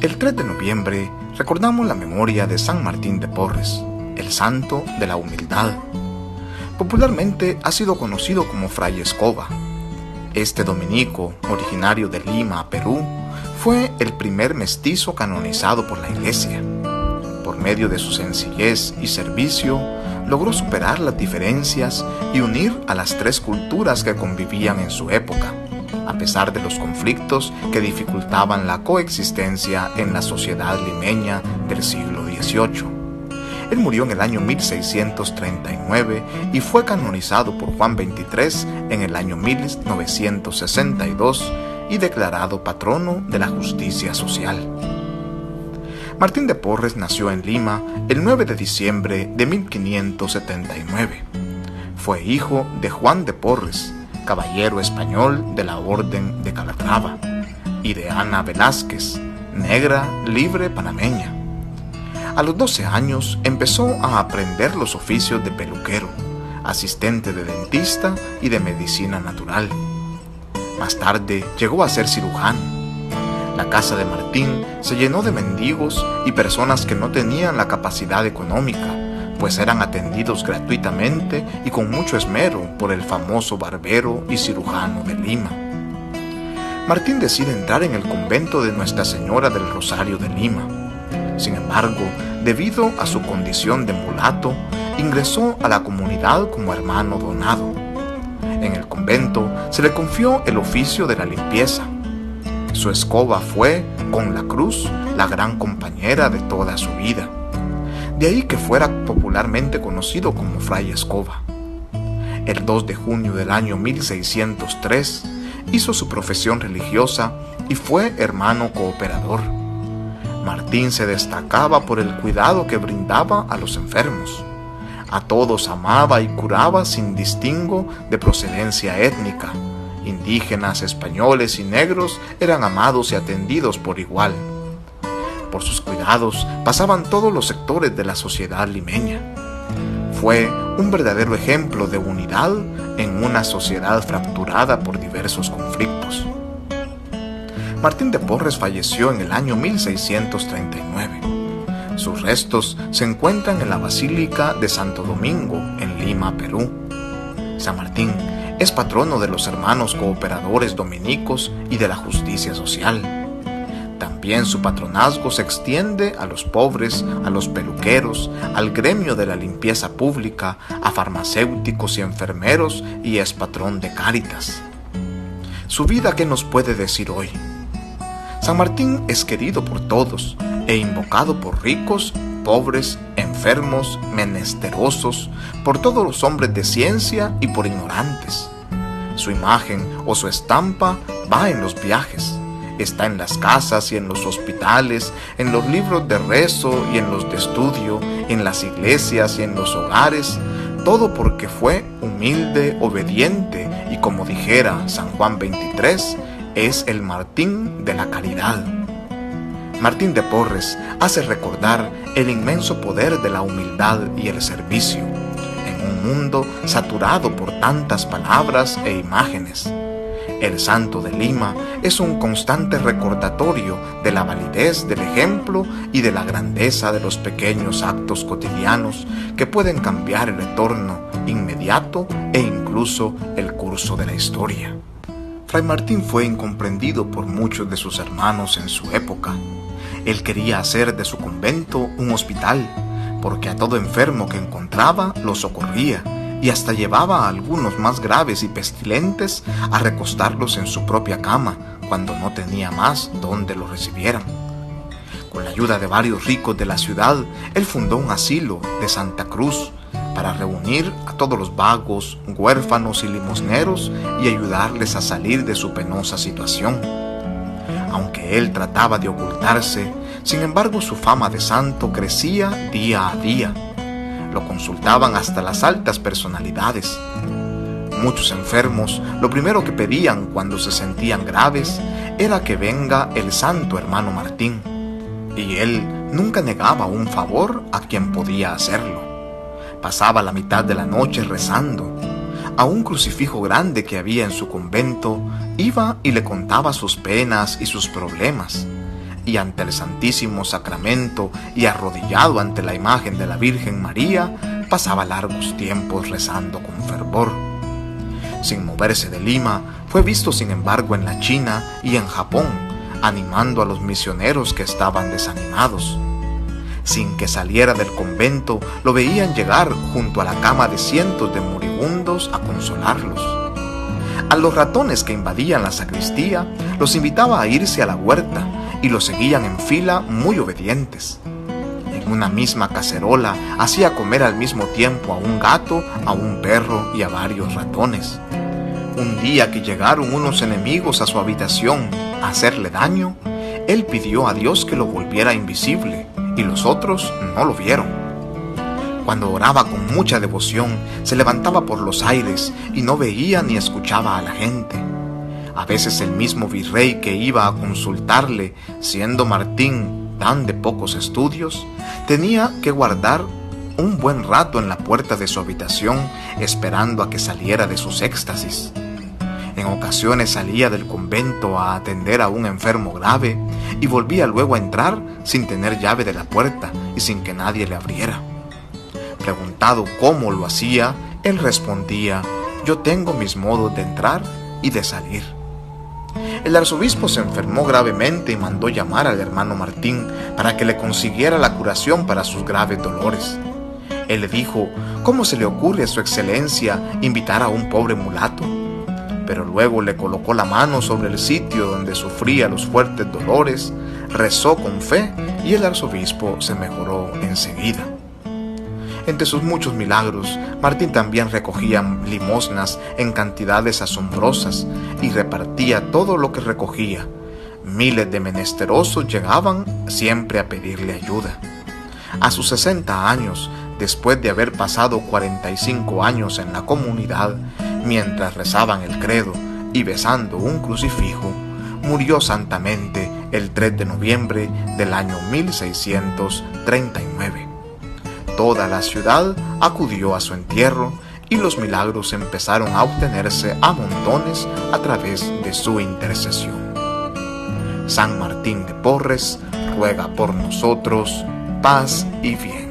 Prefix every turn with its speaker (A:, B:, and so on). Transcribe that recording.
A: El 3 de noviembre recordamos la memoria de San Martín de Porres, el santo de la humildad. Popularmente ha sido conocido como Fray Escoba. Este dominico, originario de Lima, Perú, fue el primer mestizo canonizado por la Iglesia. Por medio de su sencillez y servicio, logró superar las diferencias y unir a las tres culturas que convivían en su época, a pesar de los conflictos que dificultaban la coexistencia en la sociedad limeña del siglo XVIII. Él murió en el año 1639 y fue canonizado por Juan XXIII en el año 1962 y declarado patrono de la justicia social. Martín de Porres nació en Lima el 9 de diciembre de 1579. Fue hijo de Juan de Porres, caballero español de la Orden de Calatrava, y de Ana Velázquez, negra libre panameña. A los 12 años empezó a aprender los oficios de peluquero, asistente de dentista y de medicina natural. Más tarde llegó a ser cirujano. La casa de Martín se llenó de mendigos y personas que no tenían la capacidad económica, pues eran atendidos gratuitamente y con mucho esmero por el famoso barbero y cirujano de Lima. Martín decide entrar en el convento de Nuestra Señora del Rosario de Lima. Sin embargo, debido a su condición de mulato, ingresó a la comunidad como hermano donado. En el convento se le confió el oficio de la limpieza. Su escoba fue, con la cruz, la gran compañera de toda su vida. De ahí que fuera popularmente conocido como Fray Escoba. El 2 de junio del año 1603 hizo su profesión religiosa y fue hermano cooperador. Martín se destacaba por el cuidado que brindaba a los enfermos. A todos amaba y curaba sin distingo de procedencia étnica. Indígenas, españoles y negros eran amados y atendidos por igual. Por sus cuidados pasaban todos los sectores de la sociedad limeña. Fue un verdadero ejemplo de unidad en una sociedad fracturada por diversos conflictos. Martín de Porres falleció en el año 1639. Sus restos se encuentran en la Basílica de Santo Domingo, en Lima, Perú. San Martín es patrono de los hermanos cooperadores dominicos y de la justicia social. También su patronazgo se extiende a los pobres, a los peluqueros, al gremio de la limpieza pública, a farmacéuticos y enfermeros, y es patrón de Cáritas. Su vida, ¿qué nos puede decir hoy? San Martín es querido por todos e invocado por ricos, pobres, enfermos, menesterosos, por todos los hombres de ciencia y por ignorantes. Su imagen o su estampa va en los viajes. Está en las casas y en los hospitales, en los libros de rezo y en los de estudio, en las iglesias y en los hogares, todo porque fue humilde, obediente y, como dijera San Juan XXIII, es el Martín de la caridad. Martín de Porres hace recordar el inmenso poder de la humildad y el servicio, en un mundo saturado por tantas palabras e imágenes. El Santo de Lima es un constante recordatorio de la validez del ejemplo y de la grandeza de los pequeños actos cotidianos que pueden cambiar el retorno inmediato e incluso el curso de la historia. Fray Martín fue incomprendido por muchos de sus hermanos en su época. Él quería hacer de su convento un hospital, porque a todo enfermo que encontraba lo socorría, y hasta llevaba a algunos más graves y pestilentes a recostarlos en su propia cama cuando no tenía más donde los recibieran. Con la ayuda de varios ricos de la ciudad, él fundó un asilo de Santa Cruz para reunir a todos los vagos, huérfanos y limosneros y ayudarles a salir de su penosa situación. Aunque él trataba de ocultarse, sin embargo su fama de santo crecía día a día. Lo consultaban hasta las altas personalidades. Muchos enfermos lo primero que pedían cuando se sentían graves era que venga el santo hermano Martín, y él nunca negaba un favor a quien podía hacerlo. Pasaba la mitad de la noche rezando. A un crucifijo grande que había en su convento, iba y le contaba sus penas y sus problemas. y ante el Santísimo Sacramento y arrodillado ante la imagen de la Virgen María, pasaba largos tiempos rezando con fervor. Sin moverse de Lima, fue visto sin embargo en la China y en Japón, animando a los misioneros que estaban desanimados. Sin que saliera del convento, lo veían llegar junto a la cama de cientos de moribundos a consolarlos. A los ratones que invadían la sacristía, los invitaba a irse a la huerta y los seguían en fila muy obedientes. En una misma cacerola hacía comer al mismo tiempo a un gato, a un perro y a varios ratones. Un día que llegaron unos enemigos a su habitación a hacerle daño, él pidió a Dios que lo volviera invisible y los otros no lo vieron. Cuando oraba con mucha devoción, se levantaba por los aires y no veía ni escuchaba a la gente. A veces el mismo virrey que iba a consultarle, siendo Martín tan de pocos estudios, tenía que guardar un buen rato en la puerta de su habitación esperando a que saliera de sus éxtasis. En ocasiones salía del convento a atender a un enfermo grave y volvía luego a entrar sin tener llave de la puerta y sin que nadie le abriera. Preguntado cómo lo hacía, él respondía: yo tengo mis modos de entrar y de salir. El arzobispo se enfermó gravemente y mandó llamar al hermano Martín para que le consiguiera la curación para sus graves dolores. Él le dijo: ¿cómo se le ocurre a su excelencia invitar a un pobre mulato? Pero luego le colocó la mano sobre el sitio donde sufría los fuertes dolores, rezó con fe y el arzobispo se mejoró enseguida. Entre sus muchos milagros, Martín también recogía limosnas en cantidades asombrosas y repartía todo lo que recogía. Miles de menesterosos llegaban siempre a pedirle ayuda. A sus 60 años, después de haber pasado 45 años en la comunidad, mientras rezaban el credo y besando un crucifijo, murió santamente el 3 de noviembre del año 1639. Toda la ciudad acudió a su entierro y los milagros empezaron a obtenerse a montones a través de su intercesión. San Martín de Porres ruega por nosotros, paz y bien.